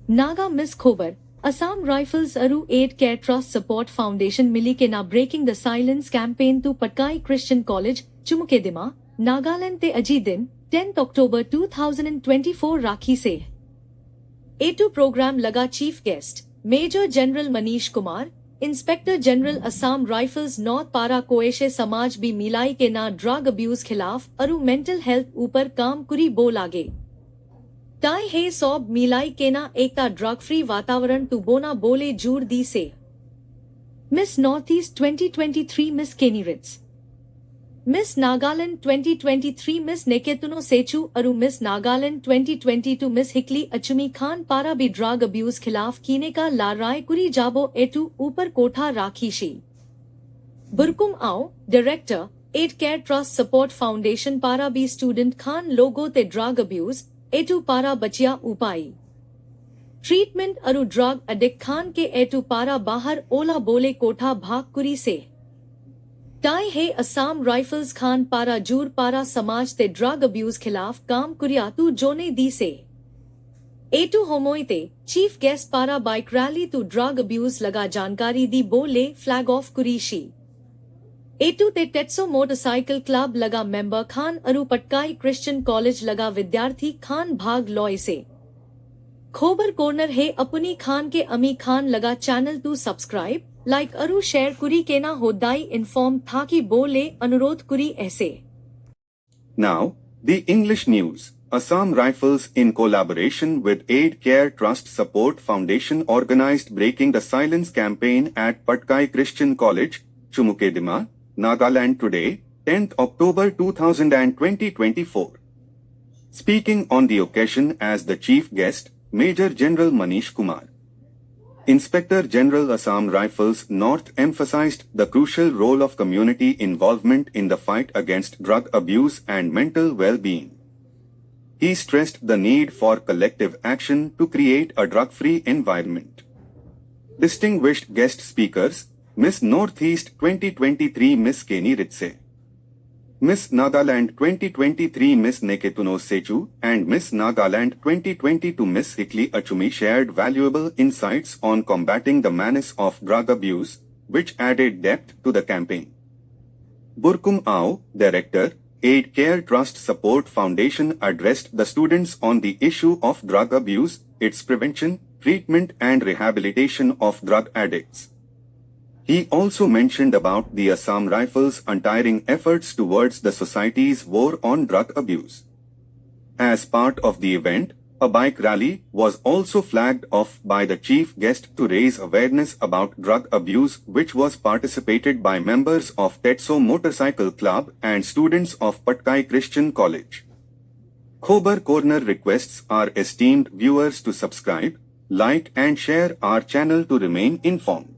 Naga Miss Khobar, Assam Rifles Aru Aid Care Trust Support Foundation Milikena Breaking the Silence Campaign to Patkai Christian College, Chumukedima, Nagaland Te Aji Din, 10th October 2024 Rakhi Se. A2 Program Laga Chief Guest, Major General Manish Kumar, inspector general Assam rifles north पारा कोएशे समाज भी मिलाई के ना drug abuse खिलाफ अरु mental health ऊपर काम कुरी बोल आगे ताई हे सौब मिलाई के ना एकता ड्रग फ्री वातावरण तु बोना बोले जूर दी से मिस नॉर्थ ईस्ट 2023 मिस केनी रिट्स मिस नागालैंड 2023 मिस नेकेतुनो सेचू अरु मिस नागालैंड 2022 मिस हिकली अचुमी खान पारा भी ड्रग अब्यूज खिलाफ कीने का लाराय कुरी जाबो एटू ऊपर कोठा राखीशी बुरकुम आओ डायरेक्टर एड केयर ट्रस्ट सपोर्ट फाउंडेशन पारा भी स्टूडेंट खान लोगो ते ड्रग अब्यूज एटू पारा बचिया उपाई ट्रीटमेंट अरु ड्रग अडिक्ट खान के एटू पारा बाहर ओला बोले कोठा भाग कुरी से ताई है असम राइफल्स खान पारा जूर पारा समाज ते ड्रग अब्यूज खिलाफ काम कुरियातू जोने दी से एटू होमोइते चीफ गेस्ट पारा बाइक रैली तू ड्रग अब्यूज लगा जानकारी दी बोले फ्लैग ऑफ कुरीशी एटू ते टेट्सो मोटरसाइकिल क्लब लगा मेंबर खान अरु पटकाई क्रिश्चियन कॉलेज लगा विद्यार्थी खान भाग लॉय से खोबर कॉर्नर है अपनी खान के अमी खान लगा चैनल तू सब्सक्राइब लाइक अरु शेयर कुरी के ना होदाई इन्फॉर्म था कि बोले अनुरोध कुरी ऐसे. Now, the English news. Assam Rifles in collaboration with Aid Care Trust Support Foundation organized Breaking the Silence campaign at Patkai Christian College, Chumukedima, Nagaland today, 10th October 2024. Speaking on the occasion as the chief guest, Major General Manish Kumar, Inspector General Assam Rifles North emphasized the crucial role of community involvement in the fight against drug abuse and mental well-being. He stressed the need for collective action to create a drug-free environment. Distinguished guest speakers, Miss Northeast 2023 Miss Kenny Ritse, Miss Nagaland 2023 Miss Neketuno Sechu and Miss Nagaland 2022 Miss Hikli Achumi shared valuable insights on combating the menace of drug abuse, which added depth to the campaign. Burkum Ao, Director, Aid Care Trust Support Foundation addressed the students on the issue of drug abuse, its prevention, treatment and rehabilitation of drug addicts. He also mentioned about the Assam Rifles' untiring efforts towards the society's war on drug abuse. As part of the event, a bike rally was also flagged off by the chief guest to raise awareness about drug abuse, which was participated by members of Tetso Motorcycle Club and students of Patkai Christian College. Khobar Corner requests our esteemed viewers to subscribe, like and share our channel to remain informed.